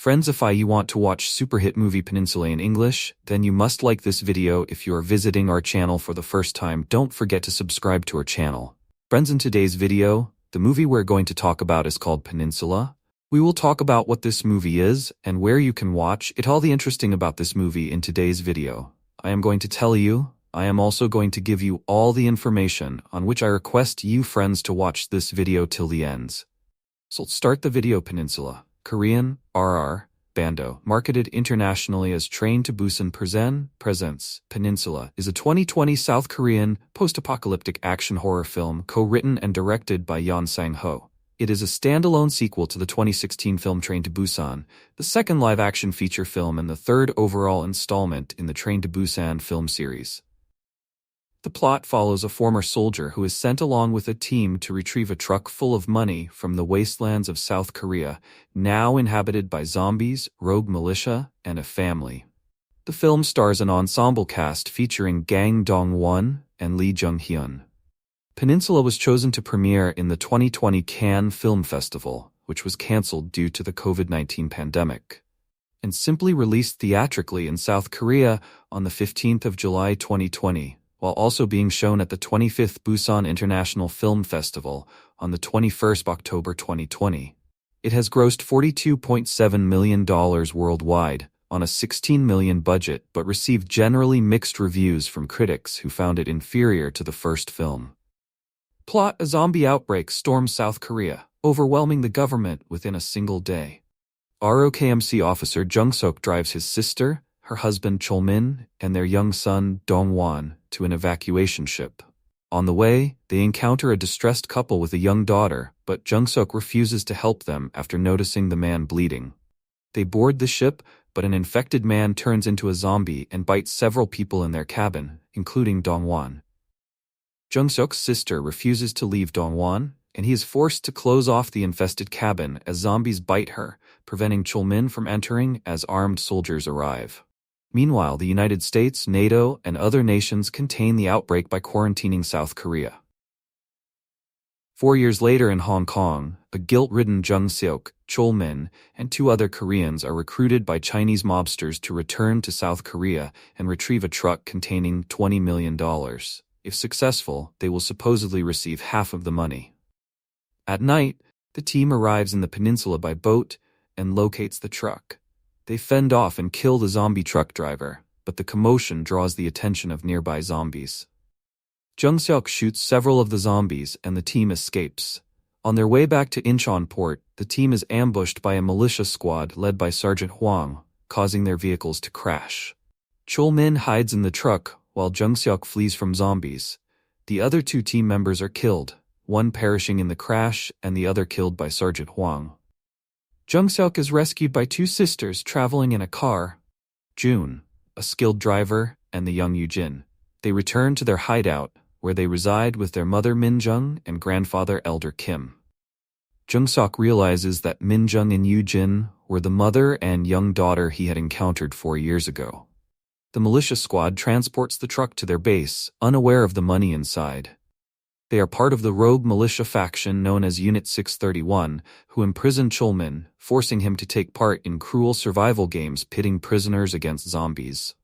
Friends, if you want to watch super hit movie Peninsula in English, then you must like this video. If you are visiting our channel for the first time, don't forget to subscribe to our channel. Friends, in today's video, the movie we're going to talk about is called Peninsula. We will talk about what this movie is and where you can watch it. All the interesting about this movie in today's video. I am going to tell you. I am also going to give you all the information on which I request you friends to watch this video till the ends. So let's start the video. Peninsula, Korean, RR, Bando, marketed internationally as Train to Busan presents Peninsula, is a 2020 South Korean post-apocalyptic action horror film co-written and directed by Kwon Hae-hyo. It is a standalone sequel to the 2016 film Train to Busan, the second live-action feature film and the third overall installment in the Train to Busan film series. The plot follows a former soldier who is sent along with a team to retrieve a truck full of money from the wastelands of South Korea, now inhabited by zombies, rogue militia, and a family. The film stars an ensemble cast featuring Kang Dong-won and Lee Jung-hyun. Peninsula was chosen to premiere in the 2020 Cannes Film Festival, which was cancelled due to the COVID-19 pandemic, and simply released theatrically in South Korea on the 15th of July 2020. While also being shown at the 25th Busan International Film Festival on the 21st October 2020. It has grossed $42.7 million worldwide on a $16 million budget but received generally mixed reviews from critics who found it inferior to the first film. Plot: a zombie outbreak storms South Korea, overwhelming the government within a single day. ROKMC officer Jung-seok drives his sister, her husband Chol-min, and their young son Dong-won to an evacuation ship. On the way, they encounter a distressed couple with a young daughter, but Jung-seok refuses to help them after noticing the man bleeding. They board the ship, but an infected man turns into a zombie and bites several people in their cabin, including Dong-won. Jung-seok's sister refuses to leave Dong-won, and he is forced to close off the infested cabin as zombies bite her, preventing Chol-min from entering as armed soldiers arrive. Meanwhile, the United States, NATO, and other nations contain the outbreak by quarantining South Korea. 4 years later in Hong Kong, a guilt-ridden Jung-seok, Chol-min, and 2 other Koreans are recruited by Chinese mobsters to return to South Korea and retrieve a truck containing $20 million. If successful, they will supposedly receive half of the money. At night, the team arrives in the peninsula by boat and locates the truck. They fend off and kill the zombie truck driver, but the commotion draws the attention of nearby zombies. Jung-seok shoots several of the zombies and the team escapes. On their way back to Incheon port, the team is ambushed by a militia squad led by Sergeant Hwang, causing their vehicles to crash. Chol-min hides in the truck while Jung-seok flees from zombies. The other 2 team members are killed, one perishing in the crash and the other killed by Sergeant Hwang. Jung-seok is rescued by 2 sisters traveling in a car, June, a skilled driver, and the young Yoo-jin. They return to their hideout, where they reside with their mother Min-jung and grandfather Elder Kim. Jung-seok realizes that Min-jung and Yoo-jin were the mother and young daughter he had encountered 4 years ago. The militia squad transports the truck to their base, unaware of the money inside. They are part of the rogue militia faction known as Unit 631, who imprison Chol-min, forcing him to take part in cruel survival games pitting prisoners against zombies.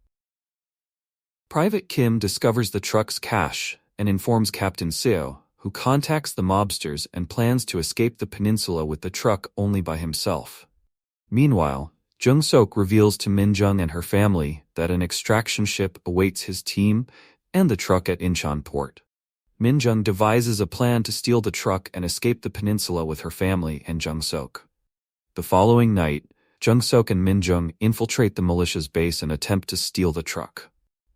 Private Kim discovers the truck's cache and informs Captain Seo, who contacts the mobsters and plans to escape the peninsula with the truck only by himself. Meanwhile, Jung-seok reveals to Min-jung and her family that an extraction ship awaits his team and the truck at Incheon port. Min-jung devises a plan to steal the truck and escape the peninsula with her family and Jung-seok. The following night, Jung-seok and Min-jung infiltrate the militia's base and attempt to steal the truck.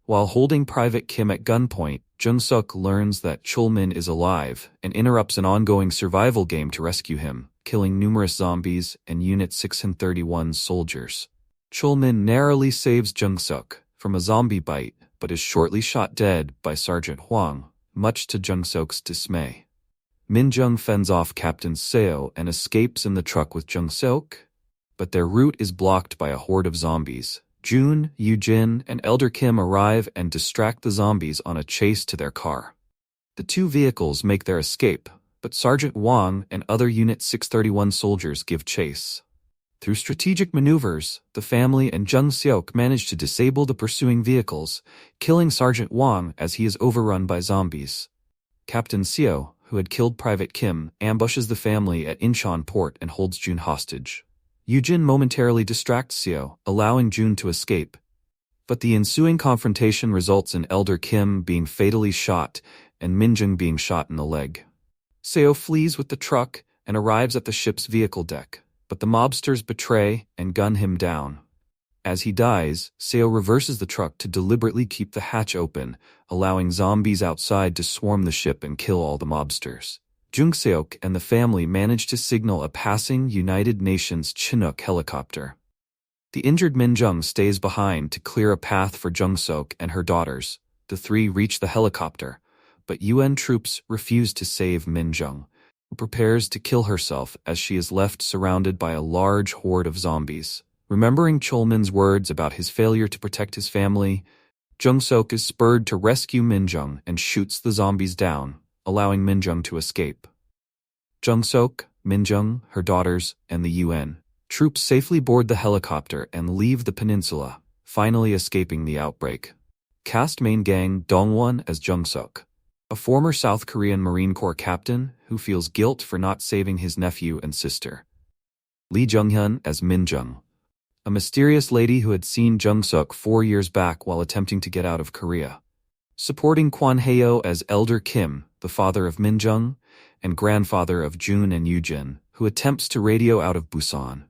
While holding Private Kim at gunpoint, Jung-seok learns that Chol-min is alive and interrupts an ongoing survival game to rescue him, killing numerous zombies and Unit 631 soldiers. Chol-min narrowly saves Jung-seok from a zombie bite but is shortly shot dead by Sergeant Hwang, much to Jung-seok's dismay. Min-jung fends off Captain Seo and escapes in the truck with Jung-seok, but their route is blocked by a horde of zombies. June, Yoo-jin, and Elder Kim arrive and distract the zombies on a chase to their car. The 2 vehicles make their escape, but Sergeant Hwang and other Unit 631 soldiers give chase. Through strategic maneuvers, the family and Jung-seok manage to disable the pursuing vehicles, killing Sergeant Wang as he is overrun by zombies. Captain Seo, who had killed Private Kim, ambushes the family at Incheon port and holds Jun hostage. Yoo-jin momentarily distracts Seo, allowing Jun to escape. But the ensuing confrontation results in Elder Kim being fatally shot and Min-jung being shot in the leg. Seo flees with the truck and arrives at the ship's vehicle deck, but the mobsters betray and gun him down. As he dies, Seo reverses the truck to deliberately keep the hatch open, allowing zombies outside to swarm the ship and kill all the mobsters. Jung-seok and the family manage to signal a passing United Nations Chinook helicopter. The injured Min-jung stays behind to clear a path for Jung-seok and her daughters. The three reach the helicopter, but UN troops refuse to save Min-jung, who prepares to kill herself as she is left surrounded by a large horde of zombies. Remembering Chol-min's words about his failure to protect his family, Jung-seok is spurred to rescue Min-jung and shoots the zombies down, allowing Min-jung to escape. Jung-seok, Min-jung, her daughters, and the UN troops safely board the helicopter and leave the peninsula, finally escaping the outbreak. Cast main gang Dong-won as Jung-seok, a former South Korean Marine Corps captain who feels guilt for not saving his nephew and sister. Lee Jung-hyun as Min-jung, a mysterious lady who had seen Jung-seok 4 years back while attempting to get out of Korea. Supporting Kwon Hae-hyo as Elder Kim, the father of Min-jung, and grandfather of Jun and Yoo-jin, who attempts to radio out of Busan.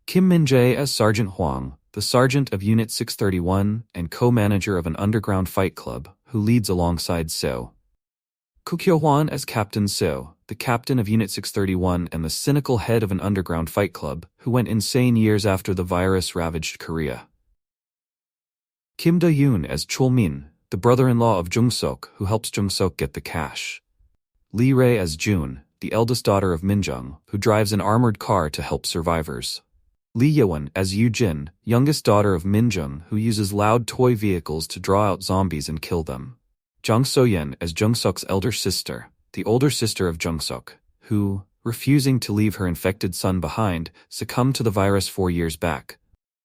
Kim Min-jae as Sergeant Hwang, the sergeant of Unit 631 and co-manager of an underground fight club, who leads alongside Seo. Ko Kyo-hwan as Captain Seo, the captain of Unit 631 and the cynical head of an underground fight club, who went insane years after the virus ravaged Korea. Kim Do-yoon as Chol-min, the brother-in-law of Jung-seok who helps Jung-seok get the cash. Lee Rae as Jun, the eldest daughter of Min-jung, who drives an armored car to help survivors. Lee Yeon as Yoo-jin, youngest daughter of Min-jung, who uses loud toy vehicles to draw out zombies and kill them. Jang So-yeon as Jung-seok's elder sister, the older sister of Jung-seok, who, refusing to leave her infected son behind, succumbed to the virus 4 years back.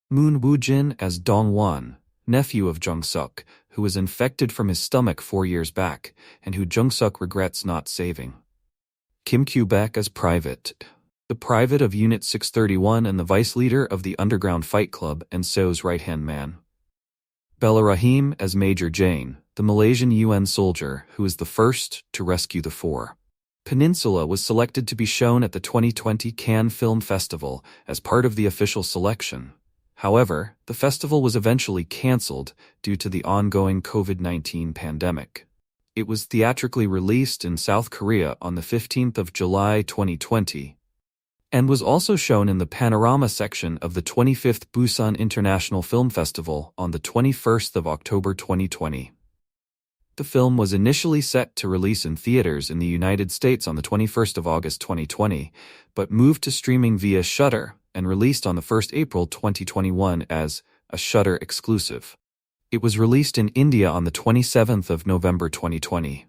Moon Woo-jin as Dong-won, nephew of Jung-seok, who was infected from his stomach 4 years back, and who Jung-seok regrets not saving. Kim Kyu-baek as Private, the private of Unit 631 and the vice leader of the underground fight club and Seo's right-hand man. Bella Rahim as Major Jane, the Malaysian UN soldier who is the first to rescue the four. Peninsula was selected to be shown at the 2020 Cannes Film Festival as part of the official selection. However, the festival was eventually cancelled due to the ongoing COVID-19 pandemic. It was theatrically released in South Korea on the 15th of July 2020, and was also shown in the Panorama section of the 25th Busan International Film Festival on the 21st of October 2020. The film was initially set to release in theaters in the United States on the 21st of August 2020, but moved to streaming via Shudder and released on the 1st April 2021 as a Shudder exclusive. It was released in India on the 27th of November 2020.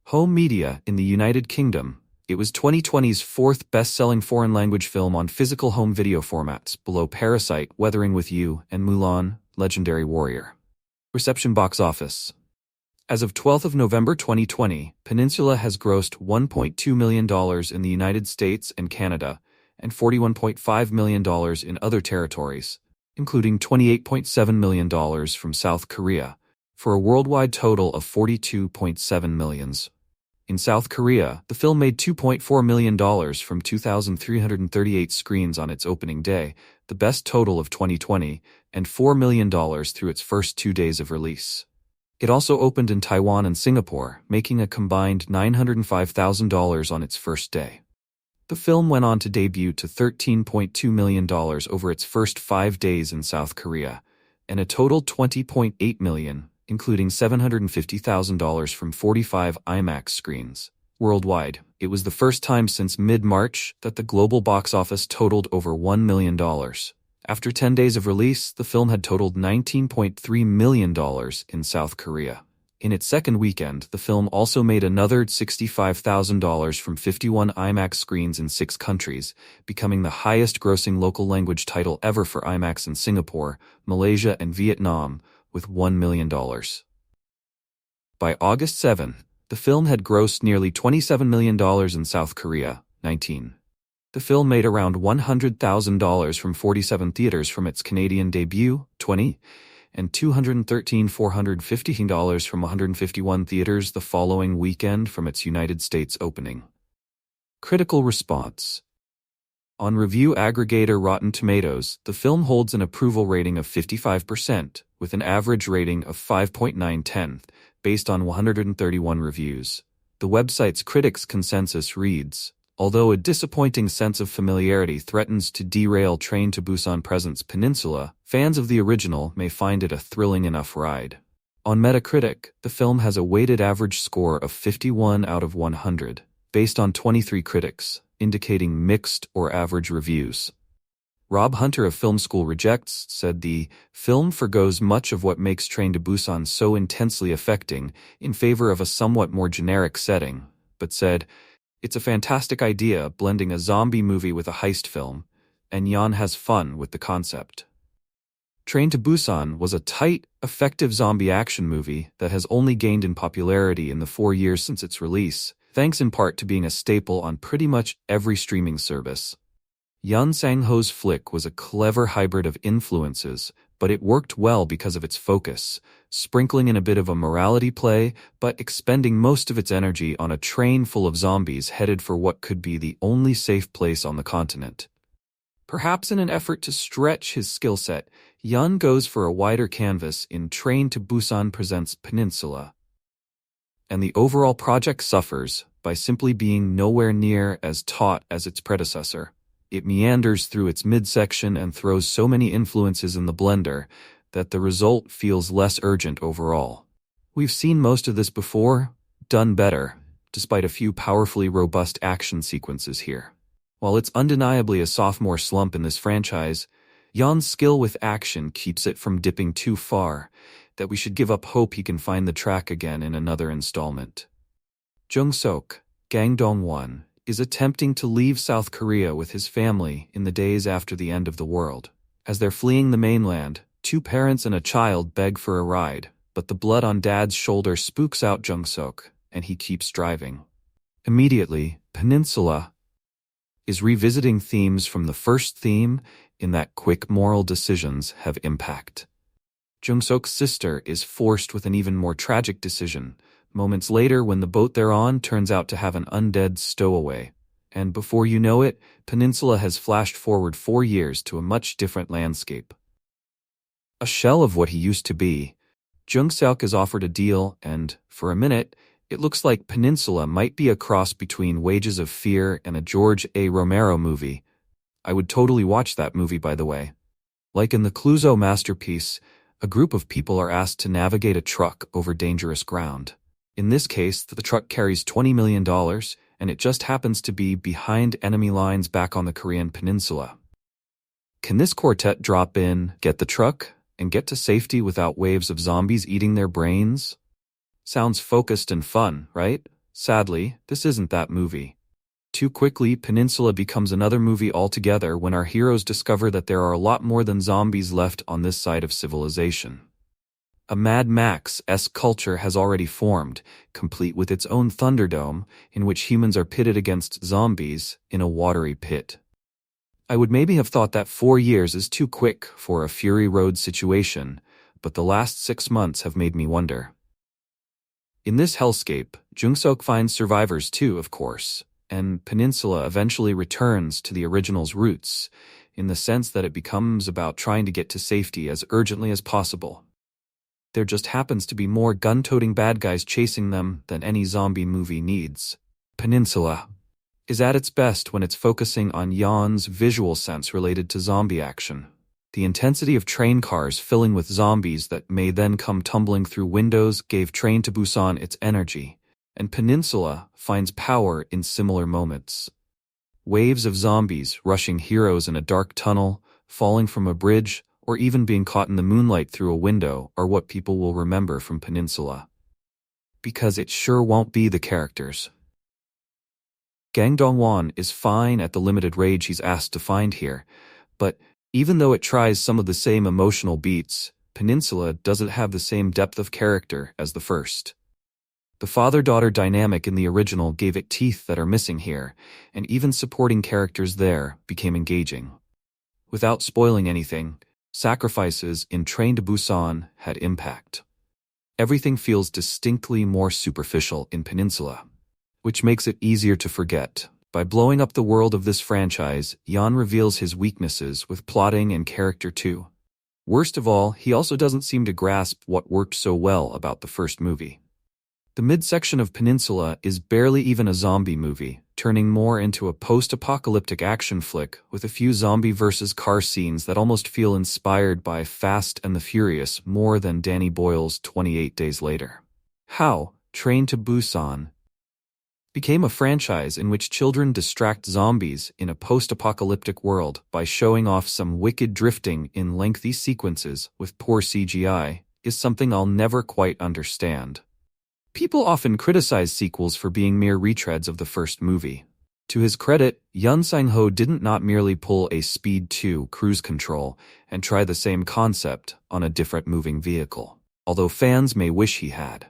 Home media in the United Kingdom. It was 2020's fourth best-selling foreign language film on physical home video formats, below Parasite, Weathering with You, and Mulan, Legendary Warrior. Reception box office. As of 12th of November 2020, Peninsula has grossed $1.2 million in the United States and Canada, and $41.5 million in other territories, including $28.7 million from South Korea, for a worldwide total of $42.7 million. In South Korea, the film made $2.4 million from 2,338 screens on its opening day, the best total of 2020, and $4 million through its first 2 days of release. It also opened in Taiwan and Singapore, making a combined $905,000 on its first day. The film went on to debut to $13.2 million over its first 5 days in South Korea, and a total $20.8 million, including $750,000 from 45 IMAX screens. Worldwide, it was the first time since mid-March that the global box office totaled over $1 million. After 10 days of release, the film had totaled $19.3 million in South Korea. In its second weekend, the film also made another $65,000 from 51 IMAX screens in 6 countries, becoming the highest-grossing local language title ever for IMAX in Singapore, Malaysia, and Vietnam, with $1 million. By August 7, the film had grossed nearly $27 million in South Korea, 19. The film made around $100,000 from 47 theaters from its Canadian debut, 20, and $213,450 from 151 theaters the following weekend from its United States opening. Critical response. On review aggregator Rotten Tomatoes, the film holds an approval rating of 55%, with an average rating of 5.9/10, based on 131 reviews. The website's critics' consensus reads, although a disappointing sense of familiarity threatens to derail Train to Busan Present's Peninsula, fans of the original may find it a thrilling enough ride. On Metacritic, the film has a weighted average score of 51 out of 100, based on 23 critics, indicating mixed or average reviews. Rob Hunter of Film School Rejects said the film forgoes much of what makes Train to Busan so intensely affecting in favor of a somewhat more generic setting, but said, "It's a fantastic idea blending a zombie movie with a heist film, and Yan has fun with the concept." Train to Busan was a tight, effective zombie action movie that has only gained in popularity in the 4 years since its release, thanks in part to being a staple on pretty much every streaming service. Yun Sang-ho's flick was a clever hybrid of influences, but it worked well because of its focus, sprinkling in a bit of a morality play, but expending most of its energy on a train full of zombies headed for what could be the only safe place on the continent. Perhaps in an effort to stretch his skill set, Yun goes for a wider canvas in Train to Busan Presents Peninsula. And the overall project suffers by simply being nowhere near as taut as its predecessor. It meanders through its midsection and throws so many influences in the blender that the result feels less urgent overall. We've seen most of this before, done better, despite a few powerfully robust action sequences here. While it's undeniably a sophomore slump in this franchise, Yun's skill with action keeps it from dipping too far, that we should give up hope he can find the track again in another installment. Jung-seok, Gang Dong-won, is attempting to leave South Korea with his family in the days after the end of the world. As they're fleeing the mainland, 2 parents and a child beg for a ride, but the blood on Dad's shoulder spooks out Jung-seok, and he keeps driving. Immediately, Peninsula is revisiting themes from the first theme in that quick moral decisions have impact. Jung-seok's sister is forced with an even more tragic decision, moments later when the boat they're on turns out to have an undead stowaway. And before you know it, Peninsula has flashed forward 4 years to a much different landscape. A shell of what he used to be, Jung-seok is offered a deal and, for a minute, it looks like Peninsula might be a cross between Wages of Fear and a George A. Romero movie. I would totally watch that movie, by the way. Like in the Clouseau masterpiece, a group of people are asked to navigate a truck over dangerous ground. In this case, the truck carries $20 million, and it just happens to be behind enemy lines back on the Korean peninsula. Can this quartet drop in, get the truck, and get to safety without waves of zombies eating their brains? Sounds focused and fun, right? Sadly, this isn't that movie. Too quickly, Peninsula becomes another movie altogether when our heroes discover that there are a lot more than zombies left on this side of civilization. A Mad Max-esque culture has already formed, complete with its own Thunderdome, in which humans are pitted against zombies in a watery pit. I would maybe have thought that 4 years is too quick for a Fury Road situation, but the last 6 months have made me wonder. In this hellscape, Jung-seok finds survivors too, of course, and Peninsula eventually returns to the original's roots, in the sense that it becomes about trying to get to safety as urgently as possible. There just happens to be more gun-toting bad guys chasing them than any zombie movie needs. Peninsula is at its best when it's focusing on Yun's visual sense related to zombie action. The intensity of train cars filling with zombies that may then come tumbling through windows gave Train to Busan its energy, and Peninsula finds power in similar moments. Waves of zombies rushing heroes in a dark tunnel, falling from a bridge, or even being caught in the moonlight through a window are what people will remember from Peninsula. because it sure won't be the characters. Gang Dong-won is fine at the limited rage he's asked to find here, but even though it tries some of the same emotional beats, Peninsula doesn't have the same depth of character as the first. The father-daughter dynamic in the original gave it teeth that are missing here, and even supporting characters there became engaging. Without spoiling anything, sacrifices in Train to Busan had impact. Everything feels distinctly more superficial in Peninsula, which makes it easier to forget. By blowing up the world of this franchise, Yeon reveals his weaknesses with plotting and character too. Worst of all, he also doesn't seem to grasp what worked so well about the first movie. The midsection of Peninsula is barely even a zombie movie, turning more into a post-apocalyptic action flick with a few zombie versus car scenes that almost feel inspired by Fast and the Furious more than Danny Boyle's 28 Days Later. How Train to Busan became a franchise in which children distract zombies in a post-apocalyptic world by showing off some wicked drifting in lengthy sequences with poor CGI is something I'll never quite understand. People often criticize sequels for being mere retreads of the first movie. To his credit, Yoon Sang-ho didn't not merely pull a Speed 2 cruise control and try the same concept on a different moving vehicle, although fans may wish he had.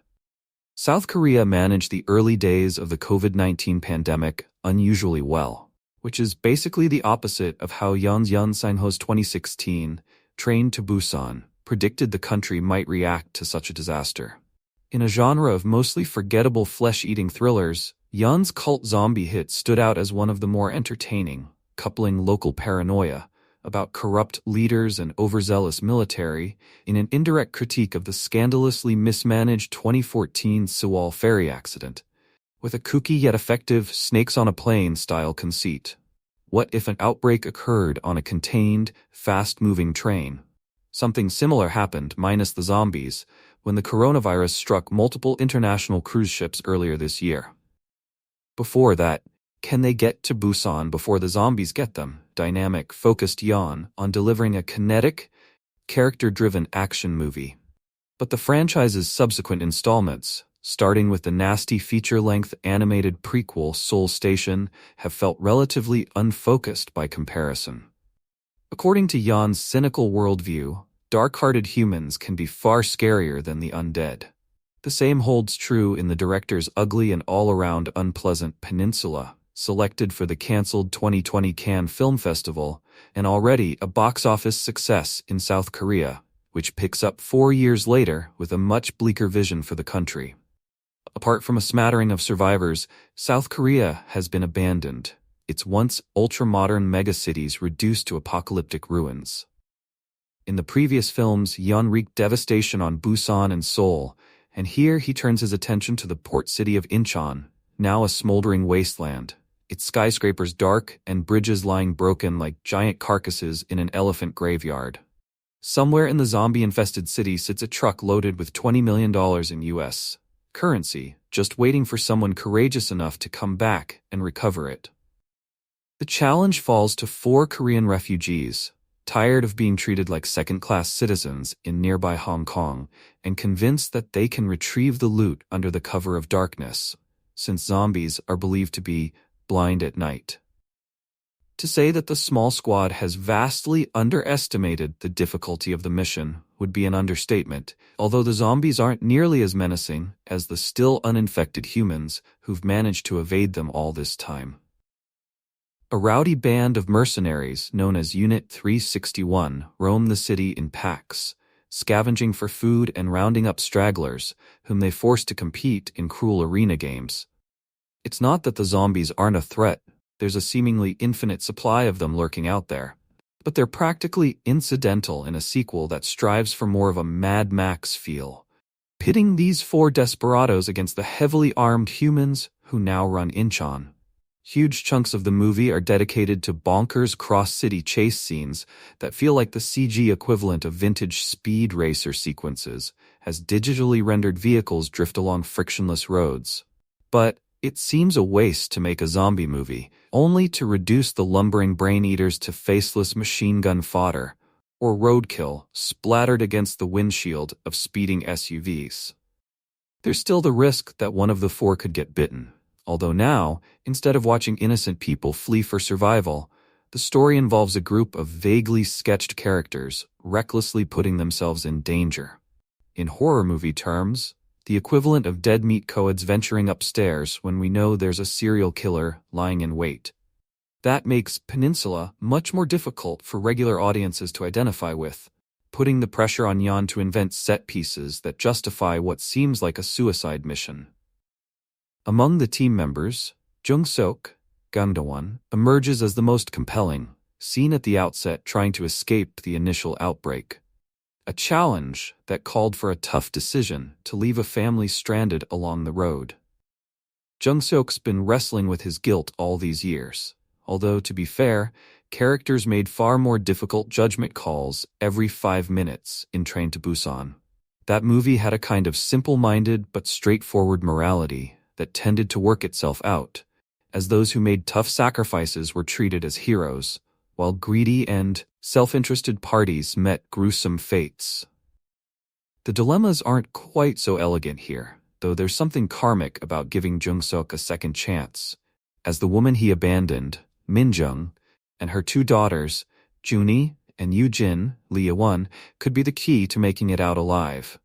South Korea managed the early days of the COVID-19 pandemic unusually well, which is basically the opposite of how Yoon Sang-ho's 2016 Train to Busan predicted the country might react to such a disaster. In a genre of mostly forgettable flesh-eating thrillers, Yeon's cult zombie hit stood out as one of the more entertaining, coupling local paranoia about corrupt leaders and overzealous military in an indirect critique of the scandalously mismanaged 2014 Sewol ferry accident, with a kooky yet effective snakes-on-a-plane style conceit. What if an outbreak occurred on a contained, fast-moving train? Something similar happened, minus the zombies, when the coronavirus struck multiple international cruise ships earlier this year. Before that, can they get to Busan before the zombies get them? Dynamic focused Yeon on delivering a kinetic, character-driven action movie. But the franchise's subsequent installments, starting with the nasty feature-length animated prequel Seoul Station, have felt relatively unfocused by comparison. According to Yeon's cynical worldview, dark-hearted humans can be far scarier than the undead. The same holds true in the director's ugly and all-around unpleasant Peninsula, selected for the cancelled 2020 Cannes Film Festival, and already a box office success in South Korea, which picks up 4 years later with a much bleaker vision for the country. Apart from a smattering of survivors, South Korea has been abandoned, its once ultra-modern megacities reduced to apocalyptic ruins. In the previous films, Yeon wreaked devastation on Busan and Seoul, and here he turns his attention to the port city of Incheon, now a smoldering wasteland, its skyscrapers dark and bridges lying broken like giant carcasses in an elephant graveyard. Somewhere in the zombie-infested city sits a truck loaded with $20 million in U.S. currency, just waiting for someone courageous enough to come back and recover it. The challenge falls to 4 Korean refugees, tired of being treated like second-class citizens in nearby Hong Kong and convinced that they can retrieve the loot under the cover of darkness, since zombies are believed to be blind at night. To say that the small squad has vastly underestimated the difficulty of the mission would be an understatement, although the zombies aren't nearly as menacing as the still uninfected humans who've managed to evade them all this time. A rowdy band of mercenaries known as Unit 361 roam the city in packs, scavenging for food and rounding up stragglers, whom they force to compete in cruel arena games. It's not that the zombies aren't a threat, there's a seemingly infinite supply of them lurking out there, but they're practically incidental in a sequel that strives for more of a Mad Max feel, pitting these 4 desperados against the heavily armed humans who now run Incheon. Huge chunks of the movie are dedicated to bonkers cross-city chase scenes that feel like the CG equivalent of vintage Speed Racer sequences, as digitally rendered vehicles drift along frictionless roads. But it seems a waste to make a zombie movie, only to reduce the lumbering brain-eaters to faceless machine gun fodder, or roadkill splattered against the windshield of speeding SUVs. There's still the risk that one of the four could get bitten. Although now, instead of watching innocent people flee for survival, the story involves a group of vaguely sketched characters recklessly putting themselves in danger. In horror movie terms, the equivalent of dead meat coeds venturing upstairs when we know there's a serial killer lying in wait. That makes Peninsula much more difficult for regular audiences to identify with, putting the pressure on Yeon to invent set pieces that justify what seems like a suicide mission. Among the team members, Jung-seok, Gang-do-won, emerges as the most compelling, seen at the outset trying to escape the initial outbreak. A challenge that called for a tough decision to leave a family stranded along the road. Jung-seok's been wrestling with his guilt all these years, although, to be fair, characters made far more difficult judgment calls every 5 minutes in Train to Busan. That movie had a kind of simple-minded but straightforward morality that tended to work itself out, as those who made tough sacrifices were treated as heroes, while greedy and self-interested parties met gruesome fates. The dilemmas aren't quite so elegant here, though there's something karmic about giving Jung-seok a second chance, as the woman he abandoned, Min-jung, and her 2 daughters, Junhee and Yoo-jin, Lee-won, could be the key to making it out alive.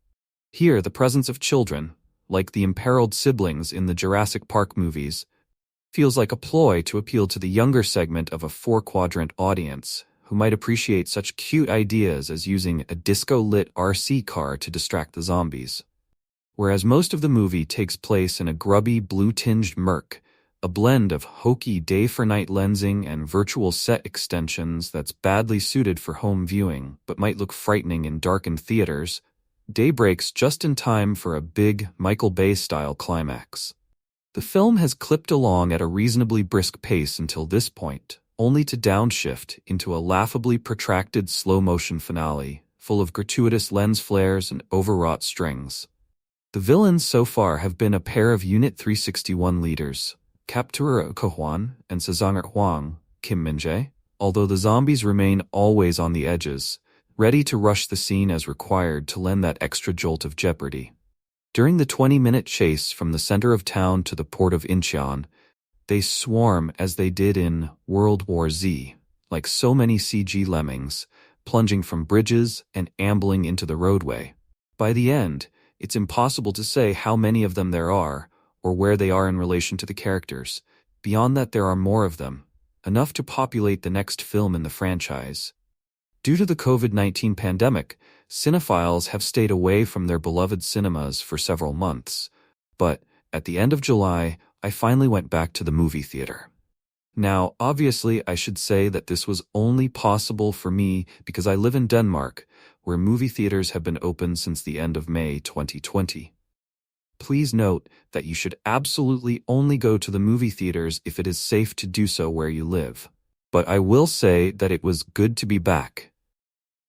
Here, the presence of children, like the imperiled siblings in the Jurassic Park movies, feels like a ploy to appeal to the younger segment of a 4-quadrant audience who might appreciate such cute ideas as using a disco-lit RC car to distract the zombies. Whereas most of the movie takes place in a grubby blue-tinged murk, a blend of hokey day-for-night lensing and virtual set extensions that's badly suited for home viewing but might look frightening in darkened theaters, day breaks just in time for a big Michael Bay-style climax. The film has clipped along at a reasonably brisk pace until this point, only to downshift into a laughably protracted slow-motion finale, full of gratuitous lens flares and overwrought strings. The villains so far have been a pair of Unit 361 leaders, Captura Ko-hwan and Sezanger Hwang, Kim Min-jae, although the zombies remain always on the edges, ready to rush the scene as required to lend that extra jolt of jeopardy. During the 20-minute chase from the center of town to the port of Incheon, they swarm as they did in World War Z, like so many CG lemmings, plunging from bridges and ambling into the roadway. By the end, it's impossible to say how many of them there are, or where they are in relation to the characters. Beyond that, there are more of them, enough to populate the next film in the franchise. Due to the COVID-19 pandemic, cinephiles have stayed away from their beloved cinemas for several months, but at the end of July, I finally went back to the movie theater. Now, obviously, I should say that this was only possible for me because I live in Denmark, where movie theaters have been open since the end of May 2020. Please note that you should absolutely only go to the movie theaters if it is safe to do so where you live. But I will say that it was good to be back.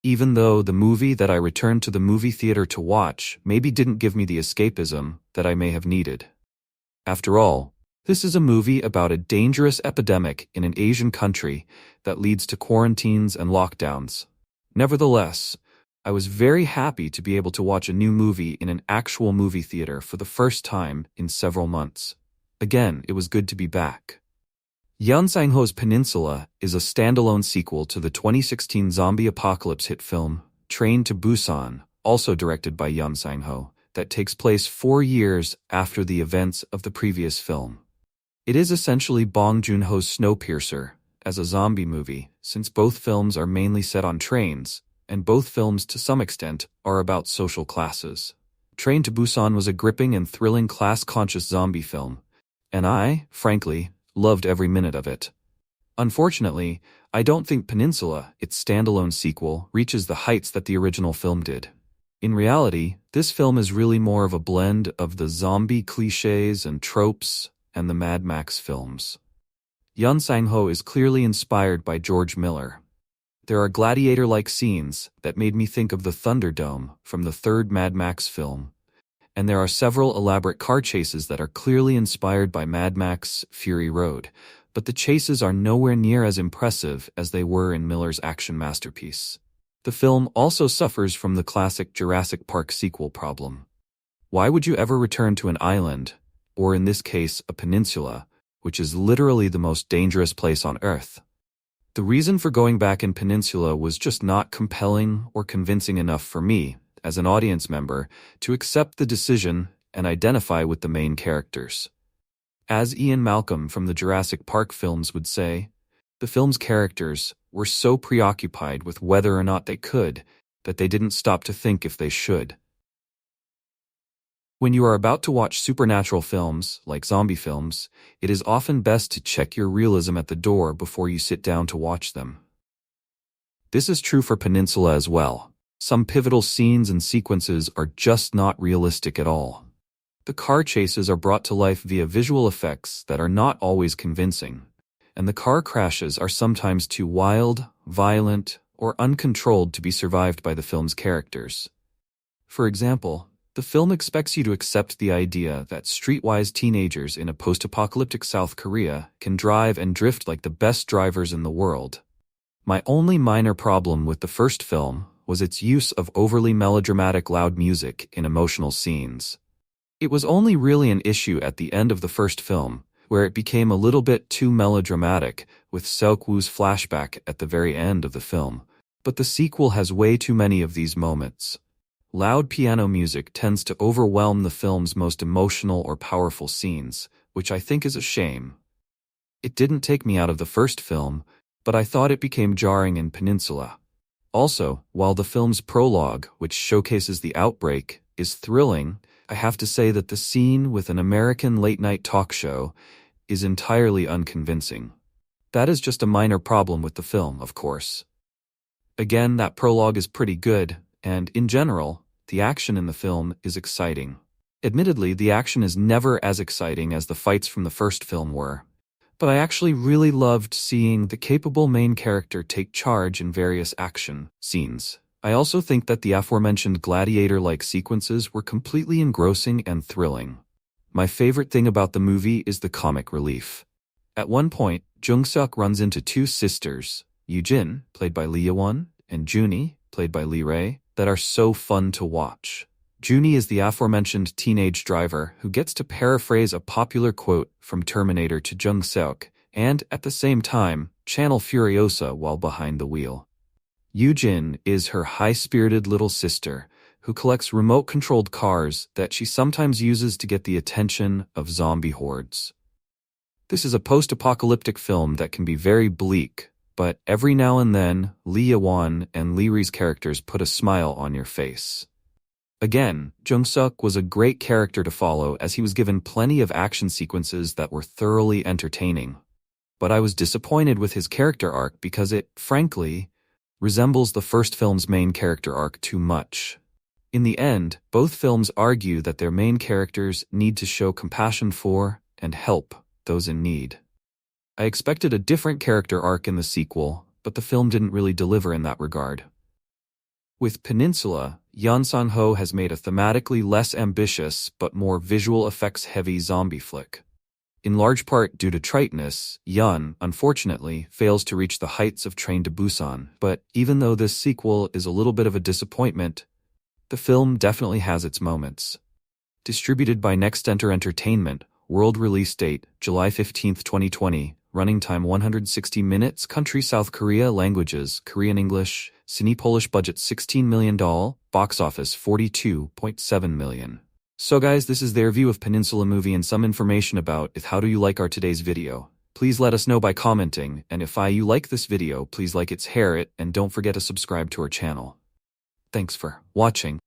Even though the movie that I returned to the movie theater to watch maybe didn't give me the escapism that I may have needed. After all, this is a movie about a dangerous epidemic in an Asian country that leads to quarantines and lockdowns. Nevertheless, I was very happy to be able to watch a new movie in an actual movie theater for the first time in several months. Again, it was good to be back. Yeon Sang-ho's Peninsula is a standalone sequel to the 2016 zombie apocalypse hit film Train to Busan, also directed by Yeon Sang-ho, that takes place 4 years after the events of the previous film. It is essentially Bong Joon-ho's Snowpiercer as a zombie movie, since both films are mainly set on trains, and both films to some extent are about social classes. Train to Busan was a gripping and thrilling class-conscious zombie film, and I, frankly, loved every minute of it. Unfortunately, I don't think Peninsula, its standalone sequel, reaches the heights that the original film did. In reality, this film is really more of a blend of the zombie cliches and tropes and the Mad Max films. Yeon Sang-ho is clearly inspired by George Miller. There are gladiator-like scenes that made me think of the Thunderdome from the third Mad Max film, and there are several elaborate car chases that are clearly inspired by Mad Max Fury Road, but the chases are nowhere near as impressive as they were in Miller's action masterpiece. The film also suffers from the classic Jurassic Park sequel problem. Why would you ever return to an island, or in this case, a peninsula, which is literally the most dangerous place on Earth? The reason for going back in Peninsula was just not compelling or convincing enough for me, as an audience member, to accept the decision and identify with the main characters. As Ian Malcolm from the Jurassic Park films would say, the film's characters were so preoccupied with whether or not they could that they didn't stop to think if they should. When you are about to watch supernatural films, like zombie films, it is often best to check your realism at the door before you sit down to watch them. This is true for Peninsula as well. Some pivotal scenes and sequences are just not realistic at all. The car chases are brought to life via visual effects that are not always convincing, and the car crashes are sometimes too wild, violent, or uncontrolled to be survived by the film's characters. For example, the film expects you to accept the idea that streetwise teenagers in a post-apocalyptic South Korea can drive and drift like the best drivers in the world. My only minor problem with the first film was its use of overly melodramatic loud music in emotional scenes. It was only really an issue at the end of the first film, where it became a little bit too melodramatic with Seok-woo's flashback at the very end of the film, but the sequel has way too many of these moments. Loud piano music tends to overwhelm the film's most emotional or powerful scenes, which I think is a shame. It didn't take me out of the first film, but I thought it became jarring in Peninsula. Also, while the film's prologue, which showcases the outbreak, is thrilling, I have to say that the scene with an American late-night talk show is entirely unconvincing. That is just a minor problem with the film, of course. Again, that prologue is pretty good, and in general, the action in the film is exciting. Admittedly, the action is never as exciting as the fights from the first film were, but I actually really loved seeing the capable main character take charge in various action scenes. I also think that the aforementioned gladiator-like sequences were completely engrossing and thrilling. My favorite thing about the movie is the comic relief. At one point, Jung-seok runs into two sisters, Yoo-jin, played by Lee Ye-won, and Juni, played by Lee Rae, that are so fun to watch. Juni is the aforementioned teenage driver who gets to paraphrase a popular quote from Terminator to Jung-seok, and, at the same time, channel Furiosa while behind the wheel. Yoo-jin is her high-spirited little sister, who collects remote-controlled cars that she sometimes uses to get the attention of zombie hordes. This is a post-apocalyptic film that can be very bleak, but every now and then, Lee Ye-won and Lee Rae's characters put a smile on your face. Again, Jung-seok was a great character to follow as he was given plenty of action sequences that were thoroughly entertaining. But I was disappointed with his character arc because it, frankly, resembles the first film's main character arc too much. In the end, both films argue that their main characters need to show compassion for and help those in need. I expected a different character arc in the sequel, but the film didn't really deliver in that regard. With Peninsula, Yeon Sang-ho has made a thematically less ambitious but more visual effects-heavy zombie flick. In large part due to triteness, Yeon, unfortunately, fails to reach the heights of Train to Busan, but even though this sequel is a little bit of a disappointment, the film definitely has its moments. Distributed by Next Enter Entertainment, world release date, July 15, 2020, running time 160 minutes, country South Korea, languages, Korean English, Cine Polish, budget $16 million, box office $42.7 million. So guys, this is their view of Peninsula movie and some information about it. How do you like our today's video? Please let us know by commenting, and if you like this video, please like it, share it, and don't forget to subscribe to our channel. Thanks for watching.